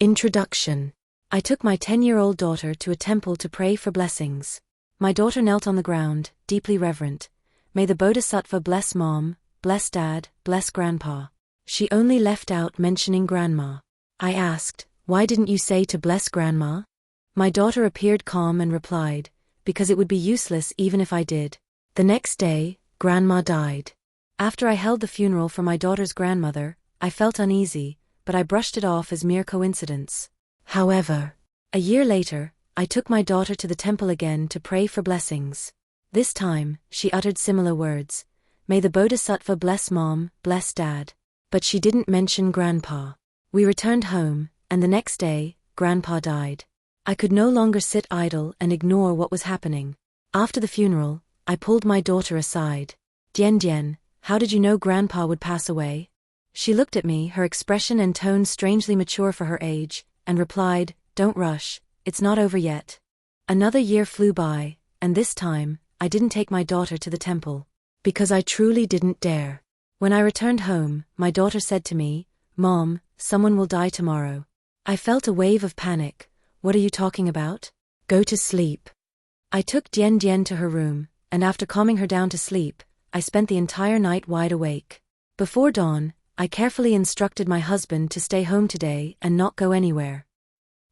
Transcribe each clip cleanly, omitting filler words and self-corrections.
Introduction. I took my 10-year-old daughter to a temple to pray for blessings. My daughter knelt on the ground, deeply reverent. May the Bodhisattva bless Mom, bless Dad, bless Grandpa. She only left out mentioning Grandma. I asked, "Why didn't you say to bless Grandma?" My daughter appeared calm and replied, "Because it would be useless even if I did." The next day, Grandma died. After I held the funeral for my daughter's grandmother, I felt uneasy, but I brushed it off as mere coincidence. However, a year later, I took my daughter to the temple again to pray for blessings. This time, she uttered similar words. May the Bodhisattva bless Mom, bless Dad. But she didn't mention Grandpa. We returned home, and the next day, Grandpa died. I could no longer sit idle and ignore what was happening. After the funeral, I pulled my daughter aside. "Dian, how did you know Grandpa would pass away?" She looked at me, her expression and tone strangely mature for her age, and replied, "Don't rush, it's not over yet." Another year flew by, and this time, I didn't take my daughter to the temple. Because I truly didn't dare. When I returned home, my daughter said to me, "Mom, someone will die tomorrow." I felt a wave of panic. "What are you talking about? Go to sleep." I took Dian to her room, and after calming her down to sleep, I spent the entire night wide awake. Before dawn, I carefully instructed my husband to stay home today and not go anywhere.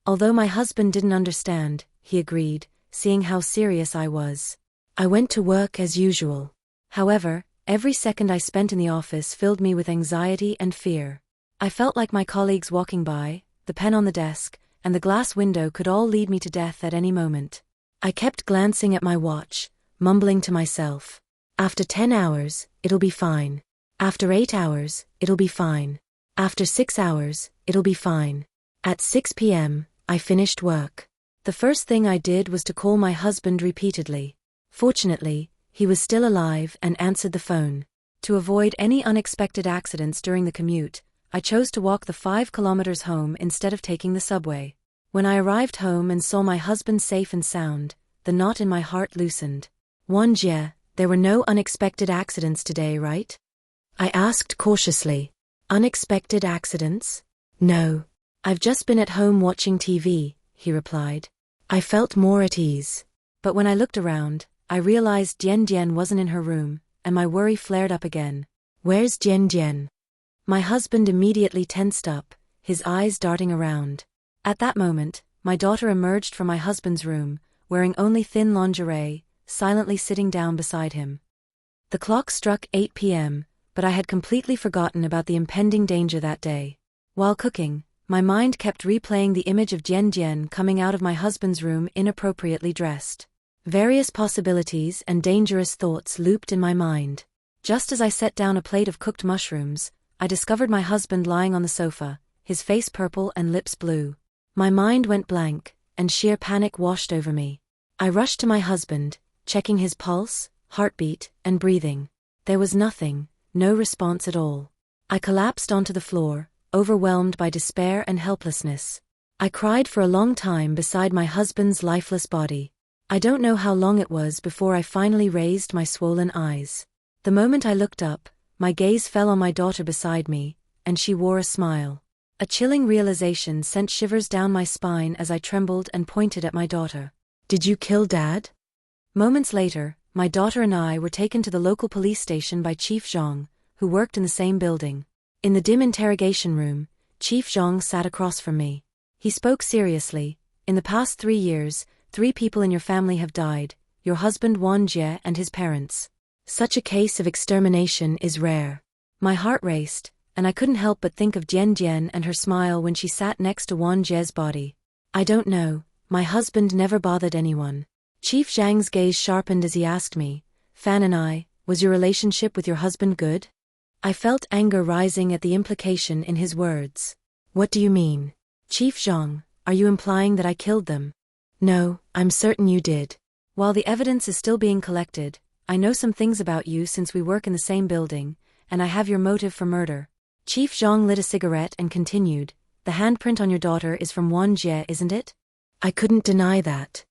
Although my husband didn't understand, he agreed, seeing how serious I was. I went to work as usual. However, every second I spent in the office filled me with anxiety and fear. I felt like my colleagues walking by, the pen on the desk, and the glass window could all lead me to death at any moment. I kept glancing at my watch, mumbling to myself, "After 10 hours, it'll be fine. After 8 hours, it'll be fine. After 6 hours, it'll be fine." At 6 p.m., I finished work. The first thing I did was to call my husband repeatedly. Fortunately, he was still alive and answered the phone. To avoid any unexpected accidents during the commute, I chose to walk the 5 kilometers home instead of taking the subway. When I arrived home and saw my husband safe and sound, the knot in my heart loosened. "Wanjie, there were no unexpected accidents today, right?" I asked cautiously. "Unexpected accidents? No. I've just been at home watching TV," he replied. I felt more at ease. But when I looked around, I realized Dian wasn't in her room, and my worry flared up again. "Where's Dian?" My husband immediately tensed up, his eyes darting around. At that moment, my daughter emerged from my husband's room, wearing only thin lingerie, silently sitting down beside him. The clock struck 8 p.m., but I had completely forgotten about the impending danger that day. While cooking, my mind kept replaying the image of Dian coming out of my husband's room inappropriately dressed. Various possibilities and dangerous thoughts looped in my mind. Just as I set down a plate of cooked mushrooms, I discovered my husband lying on the sofa, his face purple and lips blue. My mind went blank, and sheer panic washed over me. I rushed to my husband, checking his pulse, heartbeat, and breathing. There was nothing. No response at all. I collapsed onto the floor, overwhelmed by despair and helplessness. I cried for a long time beside my husband's lifeless body. I don't know how long it was before I finally raised my swollen eyes. The moment I looked up, my gaze fell on my daughter beside me, and she wore a smile. A chilling realization sent shivers down my spine as I trembled and pointed at my daughter. "Did you kill Dad?" Moments later, my daughter and I were taken to the local police station by Chief Zhang, who worked in the same building. In the dim interrogation room, Chief Zhang sat across from me. He spoke seriously. "In the past 3 years, 3 people in your family have died, your husband Wanjie and his parents. Such a case of extermination is rare." My heart raced, and I couldn't help but think of Dian and her smile when she sat next to Wanjie's body. "I don't know, my husband never bothered anyone." Chief Zhang's gaze sharpened as he asked me, "Fan and I, was your relationship with your husband good?" I felt anger rising at the implication in his words. "What do you mean? Chief Zhang, are you implying that I killed them?" "No, I'm certain you did. While the evidence is still being collected, I know some things about you since we work in the same building, and I have your motive for murder." Chief Zhang lit a cigarette and continued, "The handprint on your daughter is from Wanjie, isn't it?" I couldn't deny that.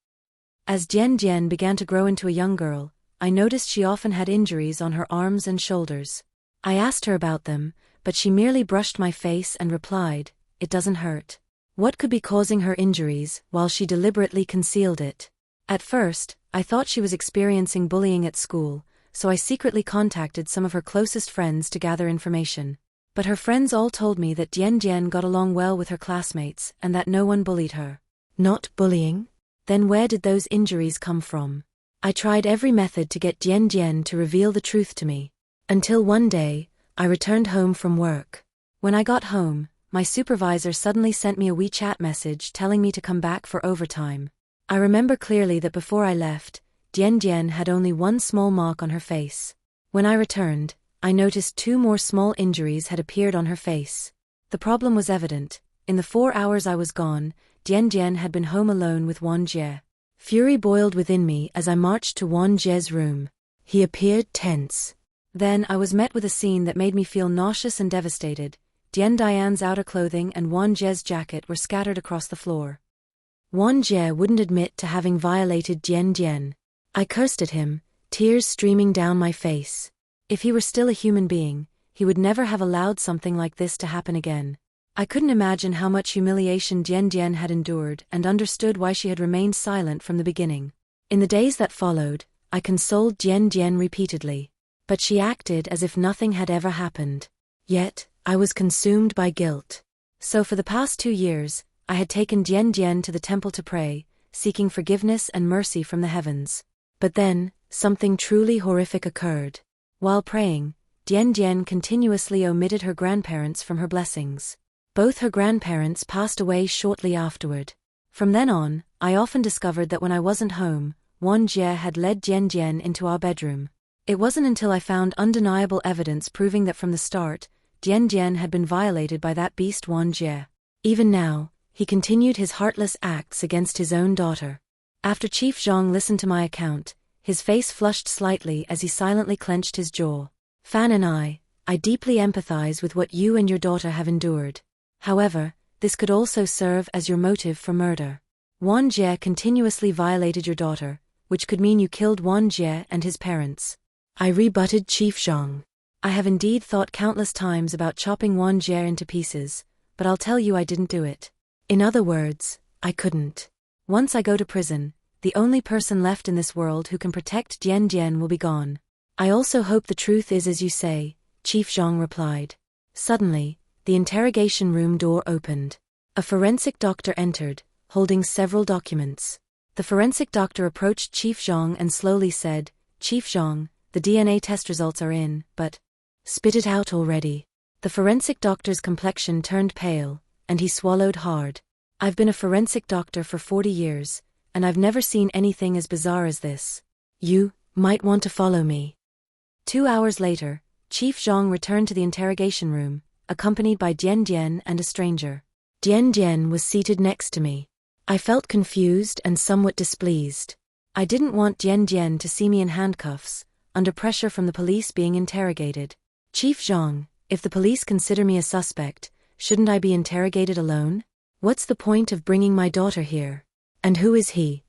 As Dian began to grow into a young girl, I noticed she often had injuries on her arms and shoulders. I asked her about them, but she merely brushed my face and replied, "It doesn't hurt." What could be causing her injuries, while she deliberately concealed it? At first, I thought she was experiencing bullying at school, so I secretly contacted some of her closest friends to gather information. But her friends all told me that Dian Dian got along well with her classmates and that no one bullied her. Not bullying? Then where did those injuries come from? I tried every method to get Dian Dian to reveal the truth to me. Until one day, I returned home from work. When I got home, my supervisor suddenly sent me a WeChat message telling me to come back for overtime. I remember clearly that before I left, Dian Dian had only one small mark on her face. When I returned, I noticed 2 more small injuries had appeared on her face. The problem was evident. In the 4 hours I was gone, Dian Dian had been home alone with Wan Jie. Fury boiled within me as I marched to Wan Jie's room. He appeared tense. Then I was met with a scene that made me feel nauseous and devastated. Dian Dian's outer clothing and Wan Jie's jacket were scattered across the floor. Wan Jie wouldn't admit to having violated Dian Dian. I cursed at him, tears streaming down my face. If he were still a human being, he would never have allowed something like this to happen again. I couldn't imagine how much humiliation Dian Dian had endured and understood why she had remained silent from the beginning. In the days that followed, I consoled Dian Dian repeatedly. But she acted as if nothing had ever happened. Yet, I was consumed by guilt. So for the past 2 years, I had taken Dian Dian to the temple to pray, seeking forgiveness and mercy from the heavens. But then, something truly horrific occurred. While praying, Dian Dian continuously omitted her grandparents from her blessings. Both her grandparents passed away shortly afterward. From then on, I often discovered that when I wasn't home, Wan Jie had led Dian Dian into our bedroom. It wasn't until I found undeniable evidence proving that from the start, Dian Dian had been violated by that beast Wan Jie. Even now, he continued his heartless acts against his own daughter. After Chief Zhang listened to my account, his face flushed slightly as he silently clenched his jaw. Fan and I deeply empathize with what you and your daughter have endured. However, this could also serve as your motive for murder. Wan Jie continuously violated your daughter, which could mean you killed Wan Jie and his parents. I rebutted Chief Zhang. I have indeed thought countless times about chopping Wan Jie into pieces, but I'll tell you I didn't do it. In other words, I couldn't. Once I go to prison, the only person left in this world who can protect Dian Dian will be gone. I also hope the truth is as you say, Chief Zhang replied. Suddenly, the interrogation room door opened. A forensic doctor entered, holding several documents. The forensic doctor approached Chief Zhang and slowly said, Chief Zhang, the DNA test results are in, but... Spit it out already. The forensic doctor's complexion turned pale, and he swallowed hard. I've been a forensic doctor for 40 years, and I've never seen anything as bizarre as this. You might want to follow me. 2 hours later, Chief Zhang returned to the interrogation room, accompanied by Dian Dian and a stranger. Dian Dian was seated next to me. I felt confused and somewhat displeased. I didn't want Dian Dian to see me in handcuffs, under pressure from the police being interrogated. Chief Zhang, if the police consider me a suspect, shouldn't I be interrogated alone? What's the point of bringing my daughter here? And who is he?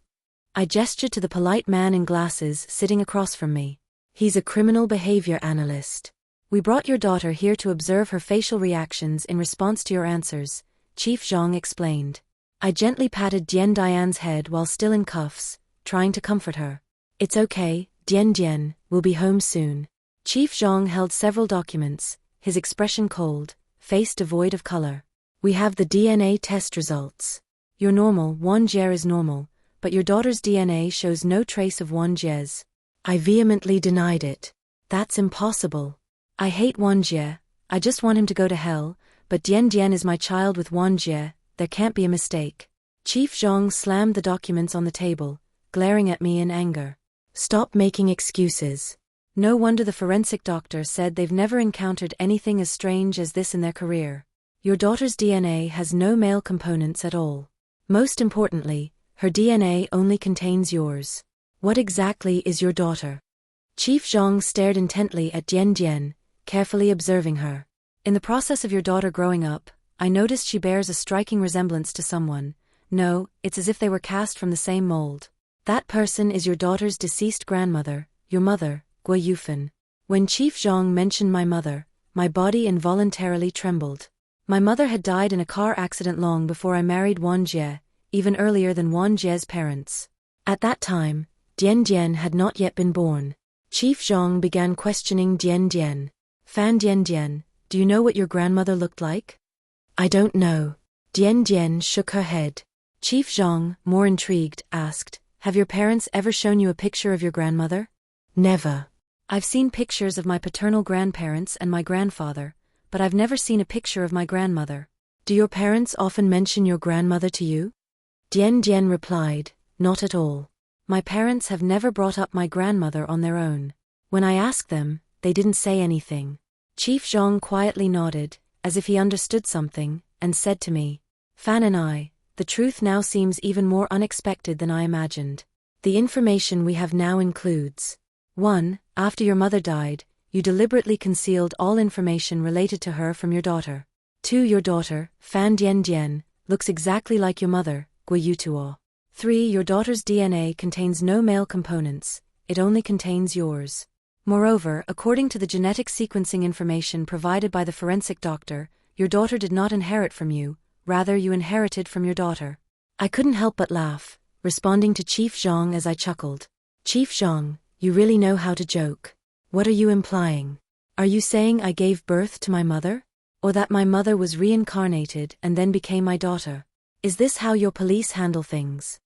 I gestured to the polite man in glasses sitting across from me. He's a criminal behavior analyst. We brought your daughter here to observe her facial reactions in response to your answers, Chief Zhang explained. I gently patted Dian Dian's head while still in cuffs, trying to comfort her. It's okay, Dian Dian, we'll be home soon. Chief Zhang held several documents, his expression cold, face devoid of color. We have the DNA test results. You're normal, Wan Jie is normal, but your daughter's DNA shows no trace of Wan Jie's. I vehemently denied it. That's impossible. I hate Wan Jie, I just want him to go to hell, but Dian Dian is my child with Wan Jie, there can't be a mistake. Chief Zhang slammed the documents on the table, glaring at me in anger. Stop making excuses. No wonder the forensic doctor said they've never encountered anything as strange as this in their career. Your daughter's DNA has no male components at all. Most importantly, her DNA only contains yours. What exactly is your daughter? Chief Zhang stared intently at Dian Dian, carefully observing her. In the process of your daughter growing up, I noticed she bears a striking resemblance to someone. No, it's as if they were cast from the same mold. That person is your daughter's deceased grandmother, your mother, Gui Yufan. When Chief Zhang mentioned my mother, my body involuntarily trembled. My mother had died in a car accident long before I married Wan Jie, even earlier than Wan Jie's parents. At that time, Dian Dian had not yet been born. Chief Zhang began questioning Dian Dian. Fan Dian Dian, do you know what your grandmother looked like? I don't know. Dian Dian shook her head. Chief Zhang, more intrigued, asked, have your parents ever shown you a picture of your grandmother? Never. I've seen pictures of my paternal grandparents and my grandfather, but I've never seen a picture of my grandmother. Do your parents often mention your grandmother to you? Dian Dian replied, not at all. My parents have never brought up my grandmother on their own. When I asked them, they didn't say anything. Chief Zhang quietly nodded, as if he understood something, and said to me, Fan and I, the truth now seems even more unexpected than I imagined. The information we have now includes 1. After your mother died, you deliberately concealed all information related to her from your daughter. 2. Your daughter, Fan Dian Dian, looks exactly like your mother, Gui Yutuo. 3. Your daughter's DNA contains no male components, it only contains yours. Moreover, according to the genetic sequencing information provided by the forensic doctor, your daughter did not inherit from you, rather you inherited from your daughter. I couldn't help but laugh, responding to Chief Zhang as I chuckled. Chief Zhang, you really know how to joke. What are you implying? Are you saying I gave birth to my mother? Or that my mother was reincarnated and then became my daughter? Is this how your police handle things?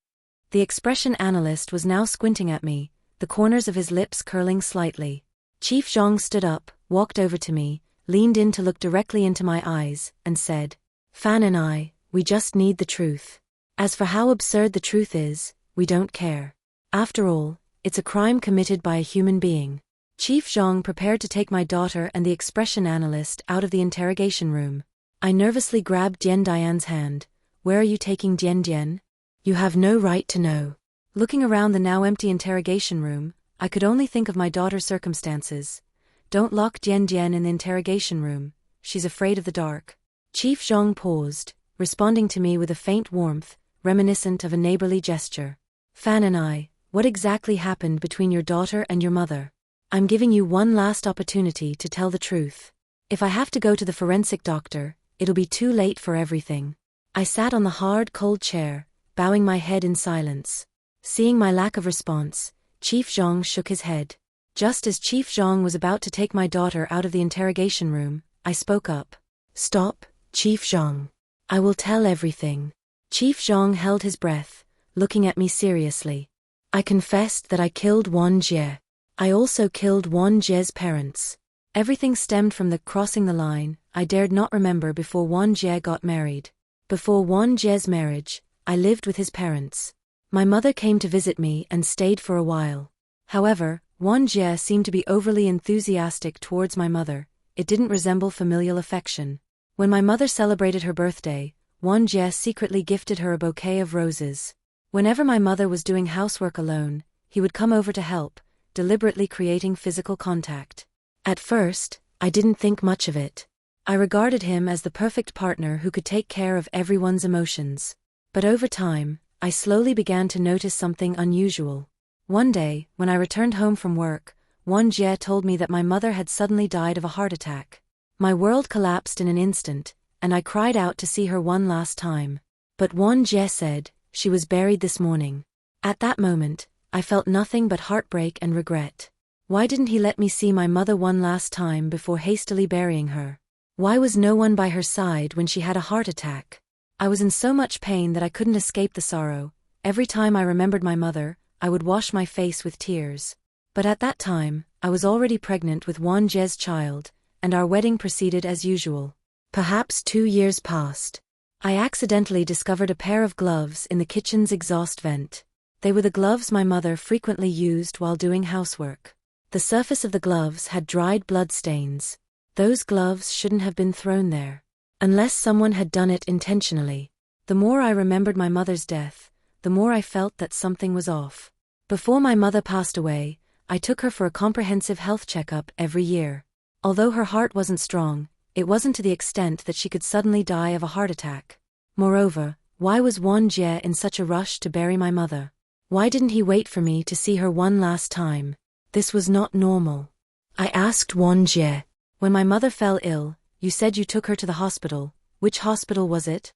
The expression analyst was now squinting at me, the corners of his lips curling slightly. Chief Zhang stood up, walked over to me, leaned in to look directly into my eyes, and said, Fan and I, we just need the truth. As for how absurd the truth is, we don't care. After all, it's a crime committed by a human being. Chief Zhang prepared to take my daughter and the expression analyst out of the interrogation room. I nervously grabbed Dian Dian's hand. Where are you taking Dian Dian? You have no right to know. Looking around the now empty interrogation room, I could only think of my daughter's circumstances. Don't lock Dian Dian in the interrogation room, she's afraid of the dark. Chief Zhang paused, responding to me with a faint warmth, reminiscent of a neighborly gesture. Fan and I, what exactly happened between your daughter and your mother? I'm giving you one last opportunity to tell the truth. If I have to go to the forensic doctor, it'll be too late for everything. I sat on the hard, cold chair, bowing my head in silence. Seeing my lack of response, Chief Zhang shook his head. Just as Chief Zhang was about to take my daughter out of the interrogation room, I spoke up. Stop, Chief Zhang. I will tell everything. Chief Zhang held his breath, looking at me seriously. I confessed that I killed Wan Jie. I also killed Wan Jie's parents. Everything stemmed from the crossing the line I dared not remember before Wan Jie got married. Before Wan Jie's marriage, I lived with his parents. My mother came to visit me and stayed for a while. However, Wan Jie seemed to be overly enthusiastic towards my mother. It didn't resemble familial affection. When my mother celebrated her birthday, Wan Jie secretly gifted her a bouquet of roses. Whenever my mother was doing housework alone, he would come over to help, deliberately creating physical contact. At first, I didn't think much of it. I regarded him as the perfect partner who could take care of everyone's emotions. But over time, I slowly began to notice something unusual. One day, when I returned home from work, Wan Jie told me that my mother had suddenly died of a heart attack. My world collapsed in an instant, and I cried out to see her one last time. But Wan Jie said, she was buried this morning. At that moment, I felt nothing but heartbreak and regret. Why didn't he let me see my mother one last time before hastily burying her? Why was no one by her side when she had a heart attack? I was in so much pain that I couldn't escape the sorrow. Every time I remembered my mother, I would wash my face with tears. But at that time, I was already pregnant with Wan Jie's child, and our wedding proceeded as usual. Perhaps 2 years passed. I accidentally discovered a pair of gloves in the kitchen's exhaust vent. They were the gloves my mother frequently used while doing housework. The surface of the gloves had dried blood stains. Those gloves shouldn't have been thrown there. Unless someone had done it intentionally. The more I remembered my mother's death, the more I felt that something was off. Before my mother passed away, I took her for a comprehensive health checkup every year. Although her heart wasn't strong, it wasn't to the extent that she could suddenly die of a heart attack. Moreover, why was Wan Jie in such a rush to bury my mother? Why didn't he wait for me to see her one last time? This was not normal. I asked Wan Jie, when my mother fell ill, you said you took her to the hospital. Which hospital was it?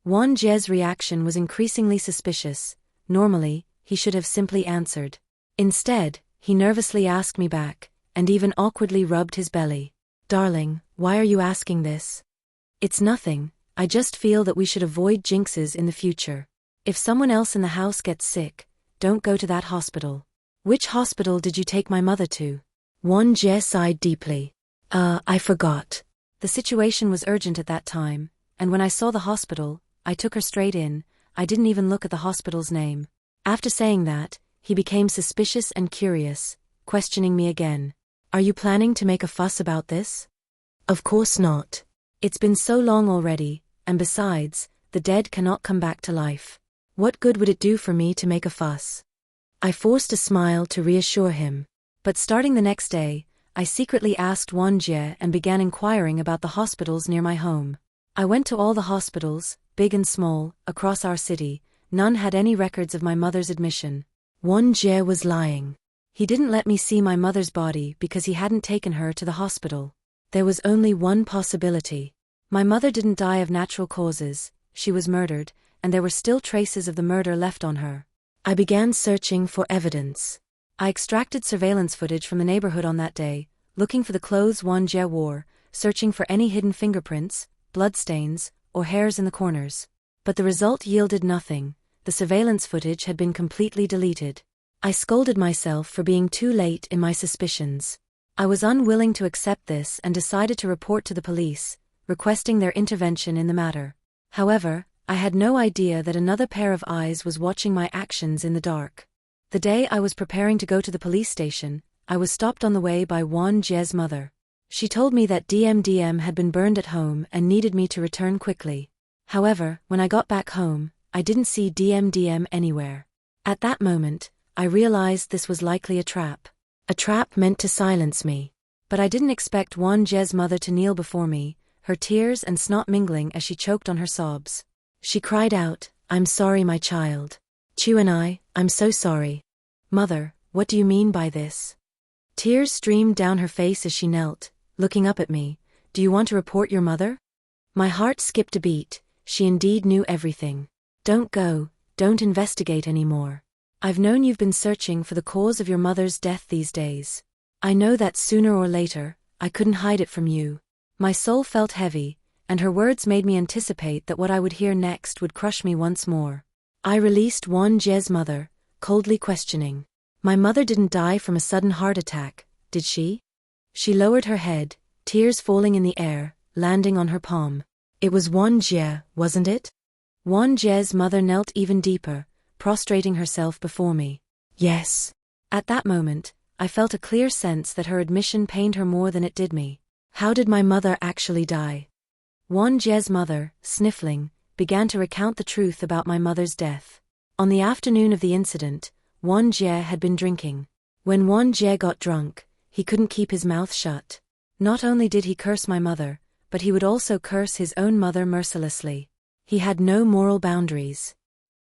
Won Jie's reaction was increasingly suspicious. Normally, he should have simply answered. Instead, he nervously asked me back, and even awkwardly rubbed his belly. Darling, why are you asking this? It's nothing, I just feel that we should avoid jinxes in the future. If someone else in the house gets sick, don't go to that hospital. Which hospital did you take my mother to? Won Jie sighed deeply. I forgot. The situation was urgent at that time, and when I saw the hospital, I took her straight in. I didn't even look at the hospital's name. After saying that, he became suspicious and curious, questioning me again. Are you planning to make a fuss about this? Of course not. It's been so long already, and besides, the dead cannot come back to life. What good would it do for me to make a fuss? I forced a smile to reassure him. But starting the next day, I secretly asked Won Jie and began inquiring about the hospitals near my home. I went to all the hospitals, big and small, across our city. None had any records of my mother's admission. Won Jie was lying. He didn't let me see my mother's body because he hadn't taken her to the hospital. There was only one possibility. My mother didn't die of natural causes, she was murdered, and there were still traces of the murder left on her. I began searching for evidence. I extracted surveillance footage from the neighborhood on that day, looking for the clothes Won Jie wore, searching for any hidden fingerprints, bloodstains, or hairs in the corners. But the result yielded nothing. The surveillance footage had been completely deleted. I scolded myself for being too late in my suspicions. I was unwilling to accept this and decided to report to the police, requesting their intervention in the matter. However, I had no idea that another pair of eyes was watching my actions in the dark. The day I was preparing to go to the police station, I was stopped on the way by Won Jie's mother. She told me that DMDM had been burned at home and needed me to return quickly. However, when I got back home, I didn't see DMDM anywhere. At that moment, I realized this was likely a trap. A trap meant to silence me. But I didn't expect Won Jie's mother to kneel before me, her tears and snot mingling as she choked on her sobs. She cried out, "I'm sorry, my child. Chu and I'm so sorry." "Mother, what do you mean by this?" Tears streamed down her face as she knelt, looking up at me. "Do you want to report your mother?" My heart skipped a beat. She indeed knew everything. "Don't go, don't investigate anymore. I've known you've been searching for the cause of your mother's death these days. I know that sooner or later, I couldn't hide it from you." My soul felt heavy, and her words made me anticipate that what I would hear next would crush me once more. I released Won Jie's mother, coldly questioning. "My mother didn't die from a sudden heart attack, did she?" She lowered her head, tears falling in the air, landing on her palm. "It was Won Jie, wasn't it?" Won Jie's mother knelt even deeper, prostrating herself before me. "Yes." At that moment, I felt a clear sense that her admission pained her more than it did me. How did my mother actually die? Won Jie's mother, sniffling, began to recount the truth about my mother's death. On the afternoon of the incident, Won Jie had been drinking. When Won Jie got drunk, he couldn't keep his mouth shut. Not only did he curse my mother, but he would also curse his own mother mercilessly. He had no moral boundaries.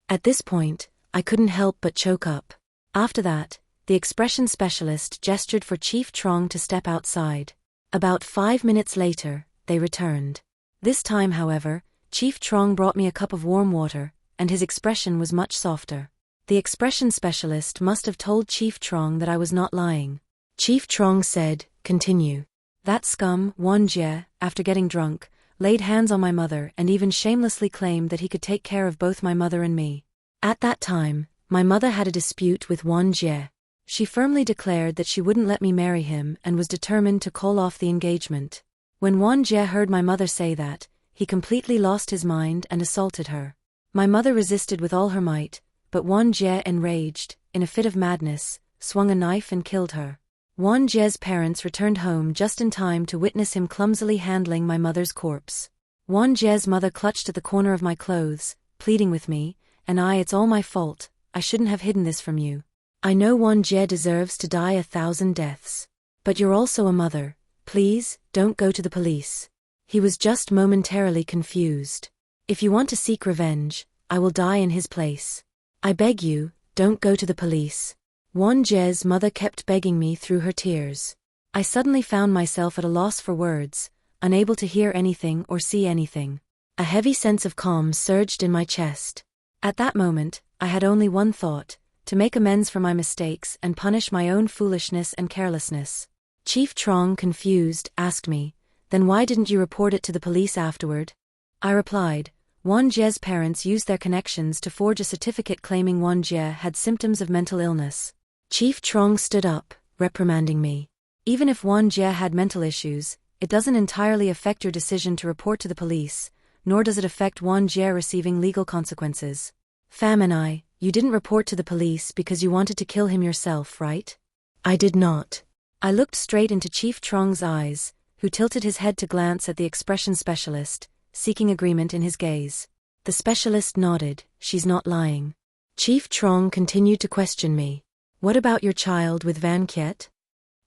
At this point, I couldn't help but choke up. After that, the expression specialist gestured for Chief Trong to step outside. About 5 minutes later, they returned. This time, however, Chief Trong brought me a cup of warm water, and his expression was much softer. The expression specialist must have told Chief Trong that I was not lying. Chief Trong said, "Continue." "That scum, Won Jie, after getting drunk, laid hands on my mother and even shamelessly claimed that he could take care of both my mother and me. At that time, my mother had a dispute with Won Jie. She firmly declared that she wouldn't let me marry him and was determined to call off the engagement. When Won Jie heard my mother say that, he completely lost his mind and assaulted her. My mother resisted with all her might, but Won Jie, enraged, in a fit of madness, swung a knife and killed her. Won Jie's parents returned home just in time to witness him clumsily handling my mother's corpse. Won Jie's mother clutched at the corner of my clothes, pleading with me, "It's all my fault, I shouldn't have hidden this from you. I know Won Jie deserves to die 1,000 deaths. But you're also a mother, please, don't go to the police." He was just momentarily confused. "If you want to seek revenge, I will die in his place. I beg you, don't go to the police." Won Jie's mother kept begging me through her tears. I suddenly found myself at a loss for words, unable to hear anything or see anything. A heavy sense of calm surged in my chest. At that moment, I had only one thought: to make amends for my mistakes and punish my own foolishness and carelessness. Chief Trong, confused, asked me, "Then why didn't you report it to the police afterward?" I replied, "Wan Jie's parents used their connections to forge a certificate claiming Wan Jie had symptoms of mental illness." Chief Trong stood up, reprimanding me. "Even if Wan Jie had mental issues, it doesn't entirely affect your decision to report to the police, nor does it affect Wan Jie receiving legal consequences. Pham and you didn't report to the police because you wanted to kill him yourself, right?" "I did not." I looked straight into Chief Trong's eyes, who tilted his head to glance at the expression specialist, seeking agreement in his gaze. The specialist nodded. "She's not lying." Chief Trong continued to question me. "What about your child with Van Kiet?"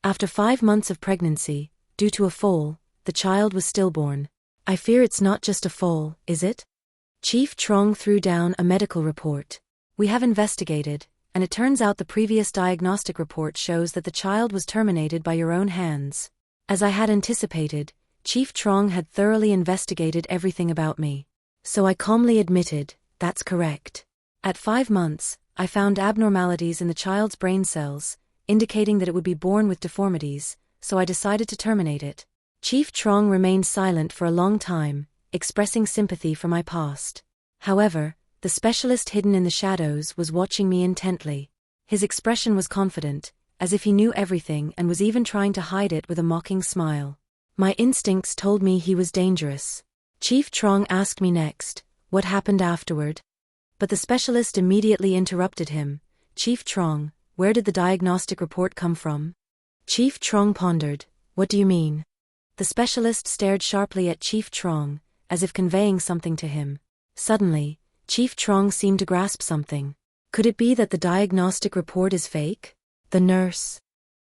"After 5 months of pregnancy, due to a fall, the child was stillborn." "I fear it's not just a fall, is it?" Chief Trong threw down a medical report. "We have investigated, and it turns out the previous diagnostic report shows that the child was terminated by your own hands." As I had anticipated, Chief Trong had thoroughly investigated everything about me. So I calmly admitted, "That's correct." At 5 months, I found abnormalities in the child's brain cells, indicating that it would be born with deformities, so I decided to terminate it. Chief Trong remained silent for a long time, expressing sympathy for my past. However, the specialist hidden in the shadows was watching me intently. His expression was confident, as if he knew everything and was even trying to hide it with a mocking smile. My instincts told me he was dangerous. Chief Trong asked me next, "What happened afterward?" But the specialist immediately interrupted him. "Chief Trong, where did the diagnostic report come from?" Chief Trong pondered. "What do you mean?" The specialist stared sharply at Chief Trong, as if conveying something to him. Suddenly, Chief Trong seemed to grasp something. "Could it be that the diagnostic report is fake?" "The nurse."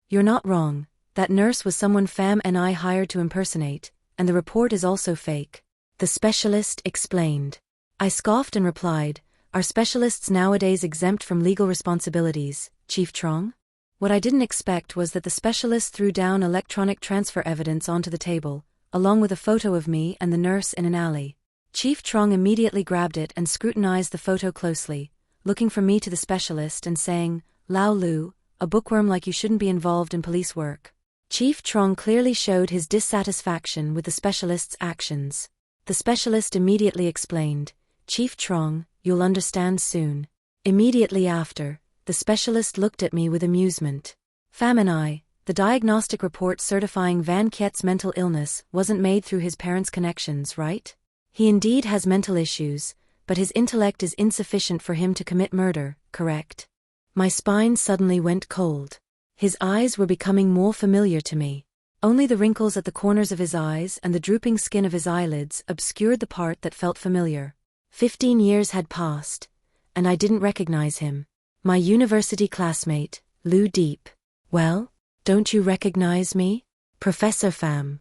"You're not wrong. That nurse was someone Pham and I hired to impersonate, and the report is also fake," the specialist explained. I scoffed and replied, "Are specialists nowadays exempt from legal responsibilities, Chief Trong?" What I didn't expect was that the specialist threw down electronic transfer evidence onto the table, along with a photo of me and the nurse in an alley. Chief Trong immediately grabbed it and scrutinized the photo closely, looking from me to the specialist and saying, "Lao Lu, a bookworm like you shouldn't be involved in police work." Chief Trong clearly showed his dissatisfaction with the specialist's actions. The specialist immediately explained, "Chief Trong, you'll understand soon." Immediately after, the specialist looked at me with amusement. "Pham and the diagnostic report certifying Van Kiet's mental illness wasn't made through his parents' connections, right? He indeed has mental issues, but his intellect is insufficient for him to commit murder, correct?" My spine suddenly went cold. His eyes were becoming more familiar to me. Only the wrinkles at the corners of his eyes and the drooping skin of his eyelids obscured the part that felt familiar. 15 years had passed, and I didn't recognize him. My university classmate, Lu Deep. "Well, don't you recognize me? Professor Pham."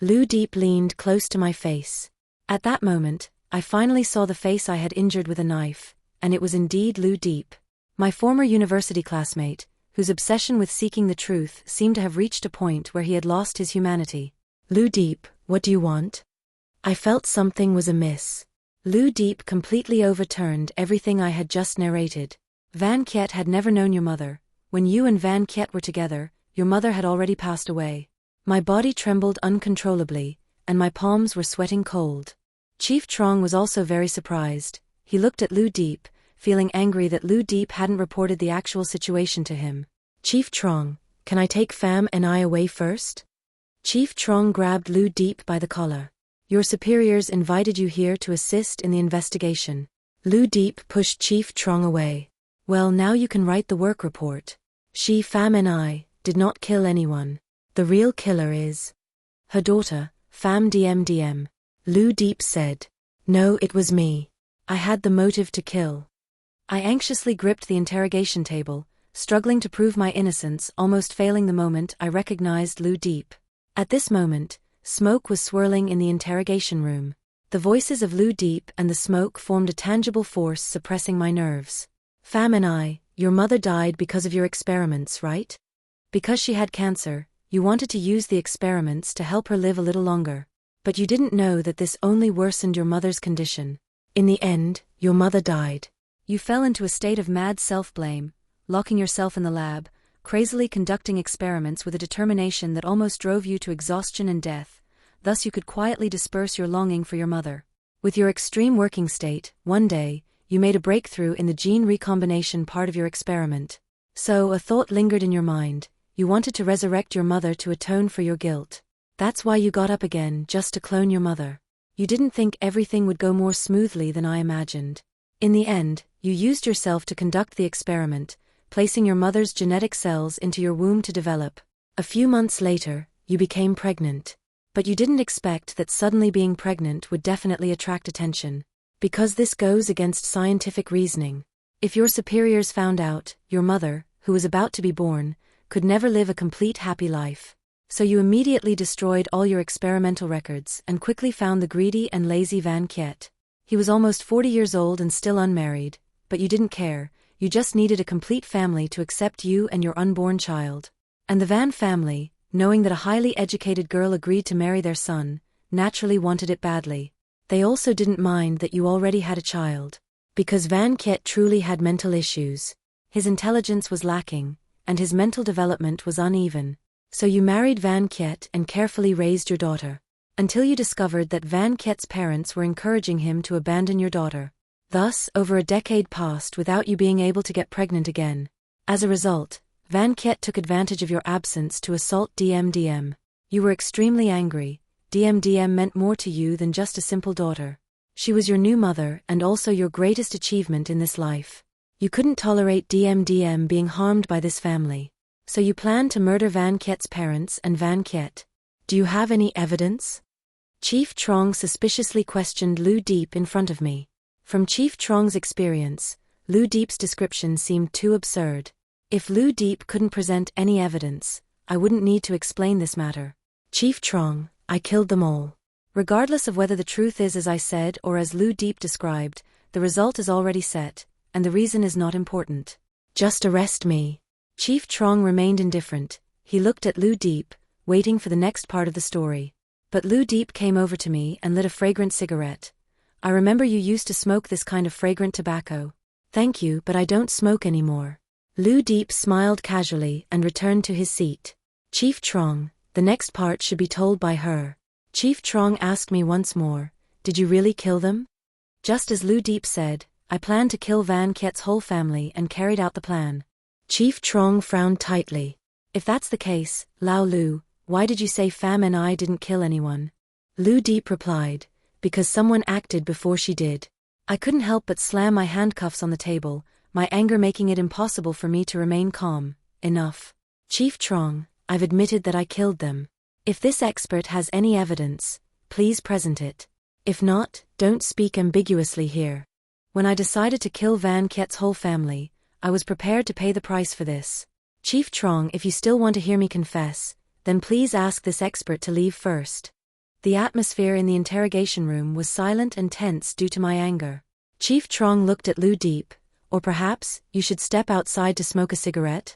Lu Deep leaned close to my face. At that moment, I finally saw the face I had injured with a knife, and it was indeed Lu Deep. My former university classmate, whose obsession with seeking the truth seemed to have reached a point where he had lost his humanity. "Lu Deep, what do you want?" I felt something was amiss. Lu Deep completely overturned everything I had just narrated. "Van Kiet had never known your mother. When you and Van Kiet were together, your mother had already passed away." My body trembled uncontrollably, and my palms were sweating cold. Chief Trong was also very surprised. He looked at Lu Deep, feeling angry that Lu Deep hadn't reported the actual situation to him. "Chief Trong, can I take Pham and away first?" Chief Trong grabbed Lu Deep by the collar. "Your superiors invited you here to assist in the investigation." Lu Deep pushed Chief Trong away. "Well, now you can write the work report. Pham and did not kill anyone. The real killer is her daughter, Pham DMDM. Lu Deep said. "No, it was me. I had the motive to kill." I anxiously gripped the interrogation table, struggling to prove my innocence, almost failing the moment I recognized Lu Deep. At this moment, smoke was swirling in the interrogation room. The voices of Lu Deep and the smoke formed a tangible force suppressing my nerves. "Pham and your mother died because of your experiments, right? Because she had cancer, you wanted to use the experiments to help her live a little longer." But you didn't know that this only worsened your mother's condition. In the end, your mother died. You fell into a state of mad self-blame, locking yourself in the lab, crazily conducting experiments with a determination that almost drove you to exhaustion and death. Thus you could quietly disperse your longing for your mother. With your extreme working state, one day, you made a breakthrough in the gene recombination part of your experiment. So, a thought lingered in your mind. You wanted to resurrect your mother to atone for your guilt. That's why you got up again, just to clone your mother. You didn't think everything would go more smoothly than I imagined. In the end, you used yourself to conduct the experiment, placing your mother's genetic cells into your womb to develop. A few months later, you became pregnant. But you didn't expect that suddenly being pregnant would definitely attract attention. Because this goes against scientific reasoning. If your superiors found out, your mother, who was about to be born, could never live a complete happy life. So you immediately destroyed all your experimental records and quickly found the greedy and lazy Van Kiet. He was almost 40 years old and still unmarried, but you didn't care. You just needed a complete family to accept you and your unborn child. And the Van family, knowing that a highly educated girl agreed to marry their son, naturally wanted it badly. They also didn't mind that you already had a child. Because Van Kiet truly had mental issues. His intelligence was lacking, and his mental development was uneven. So you married Van Kiet and carefully raised your daughter. Until you discovered that Van Kiet's parents were encouraging him to abandon your daughter. Thus, over a decade passed without you being able to get pregnant again. As a result, Van Kiet took advantage of your absence to assault DMDM. You were extremely angry. DMDM meant more to you than just a simple daughter. She was your new mother and also your greatest achievement in this life. You couldn't tolerate DMDM being harmed by this family. So you planned to murder Van Kiet's parents and Van Kiet. Do you have any evidence? Chief Trong suspiciously questioned Lu Deep in front of me. From Chief Trong's experience, Lu Deep's description seemed too absurd. If Lu Deep couldn't present any evidence, I wouldn't need to explain this matter. Chief Trong, I killed them all. Regardless of whether the truth is as I said or as Lu Deep described, the result is already set, and the reason is not important. Just arrest me. Chief Trong remained indifferent. He looked at Lu Deep, waiting for the next part of the story. But Lu Deep came over to me and lit a fragrant cigarette. I remember you used to smoke this kind of fragrant tobacco. Thank you, but I don't smoke anymore. Lu Deep smiled casually and returned to his seat. Chief Trong, the next part should be told by her. Chief Trong asked me once more, did you really kill them? Just as Lu Deep said, I planned to kill Van Kiet's whole family and carried out the plan. Chief Trong frowned tightly. If that's the case, Lao Lu, why did you say Pham and I didn't kill anyone? Lu Deep replied, because someone acted before she did. I couldn't help but slam my handcuffs on the table, my anger making it impossible for me to remain calm. Enough. Chief Trong, I've admitted that I killed them. If this expert has any evidence, please present it. If not, don't speak ambiguously here. When I decided to kill Van Kiet's whole family, I was prepared to pay the price for this. Chief Trong, if you still want to hear me confess, then please ask this expert to leave first. The atmosphere in the interrogation room was silent and tense due to my anger. Chief Trong looked at Lu Deep, or perhaps, you should step outside to smoke a cigarette?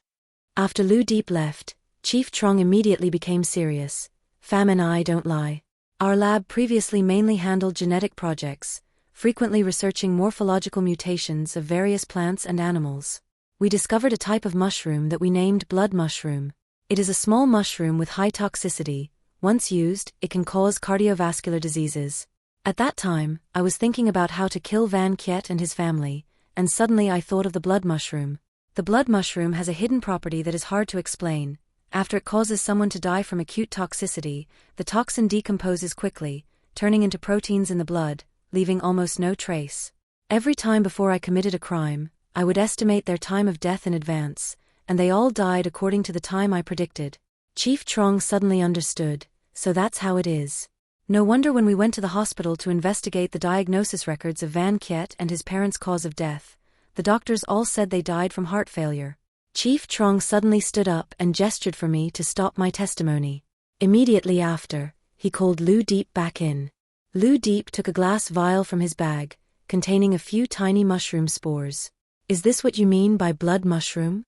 After Lu Deep left, Chief Trong immediately became serious. Pham and I don't lie. Our lab previously mainly handled genetic projects, frequently researching morphological mutations of various plants and animals. We discovered a type of mushroom that we named blood mushroom. It is a small mushroom with high toxicity. Once used, it can cause cardiovascular diseases. At that time, I was thinking about how to kill Van Kiet and his family, and suddenly I thought of the blood mushroom. The blood mushroom has a hidden property that is hard to explain. After it causes someone to die from acute toxicity, the toxin decomposes quickly, turning into proteins in the blood, leaving almost no trace. Every time before I committed a crime, I would estimate their time of death in advance, and they all died according to the time I predicted. Chief Trong suddenly understood, so that's how it is. No wonder when we went to the hospital to investigate the diagnosis records of Van Kiet and his parents' cause of death, the doctors all said they died from heart failure. Chief Trong suddenly stood up and gestured for me to stop my testimony. Immediately after, he called Lu Deep back in. Lu Deep took a glass vial from his bag, containing a few tiny mushroom spores. Is this what you mean by blood mushroom?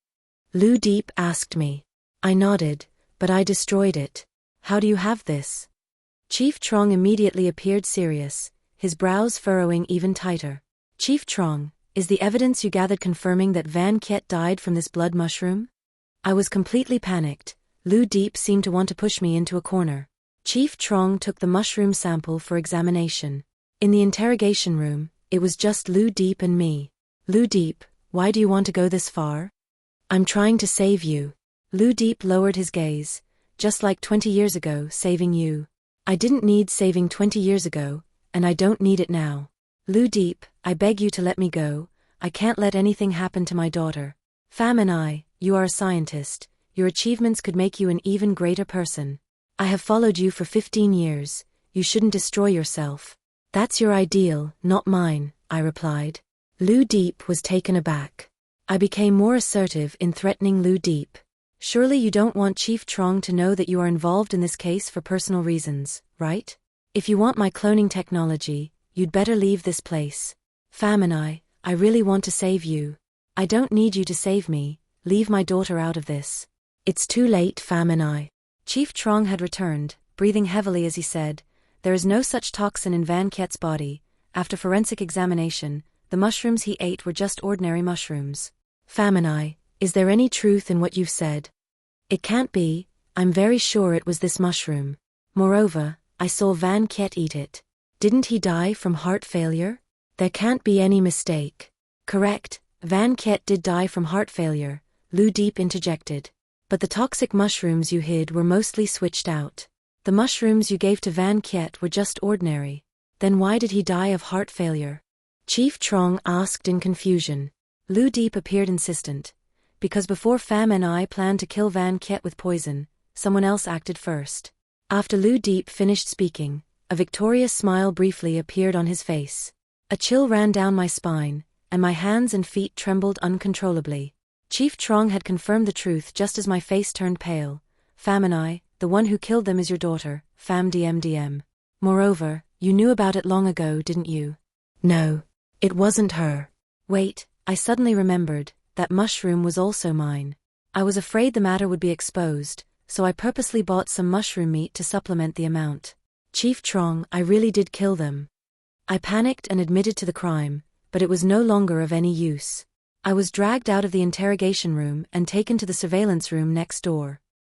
Lu Deep asked me. I nodded, but I destroyed it. How do you have this? Chief Trong immediately appeared serious, his brows furrowing even tighter. Chief Trong, is the evidence you gathered confirming that Van Kiet died from this blood mushroom? I was completely panicked. Lu Deep seemed to want to push me into a corner. Chief Trong took the mushroom sample for examination. In the interrogation room, it was just Lu Deep and me. Lu Deep, why do you want to go this far? I'm trying to save you. Lu Deep lowered his gaze. Just like 20 years ago, saving you. I didn't need saving 20 years ago, and I don't need it now. Lu Deep, I beg you to let me go. I can't let anything happen to my daughter. Pham and I, you are a scientist. Your achievements could make you an even greater person. I have followed you for 15 years. You shouldn't destroy yourself. That's your ideal, not mine, I replied. Lu Deep was taken aback. I became more assertive in threatening Lu Deep. Surely you don't want Chief Trong to know that you are involved in this case for personal reasons, right? If you want my cloning technology, you'd better leave this place. Pham and I really want to save you. I don't need you to save me. Leave my daughter out of this. It's too late, Pham and I. Chief Trong had returned, breathing heavily as he said, there is no such toxin in Van Kiet's body. After forensic examination, the mushrooms he ate were just ordinary mushrooms. Pham and I, is there any truth in what you've said? It can't be. I'm very sure it was this mushroom. Moreover, I saw Van Kiet eat it. Didn't he die from heart failure? There can't be any mistake. Correct, Van Kiet did die from heart failure, Lu Deep interjected. But the toxic mushrooms you hid were mostly switched out. The mushrooms you gave to Van Kiet were just ordinary. Then why did he die of heart failure? Chief Trong asked in confusion. Lu Deep appeared insistent. Because before Pham and I planned to kill Van Kiet with poison, someone else acted first. After Lu Deep finished speaking, a victorious smile briefly appeared on his face. A chill ran down my spine, and my hands and feet trembled uncontrollably. Chief Trong had confirmed the truth just as my face turned pale. Pham and I, the one who killed them is your daughter, Pham DMDM. Moreover, you knew about it long ago, didn't you? No, it wasn't her. Wait, I suddenly remembered, that mushroom was also mine. I was afraid the matter would be exposed, so I purposely bought some mushroom meat to supplement the amount. Chief Trong, I really did kill them. I panicked and admitted to the crime, but it was no longer of any use. I was dragged out of the interrogation room and taken to the surveillance room next door.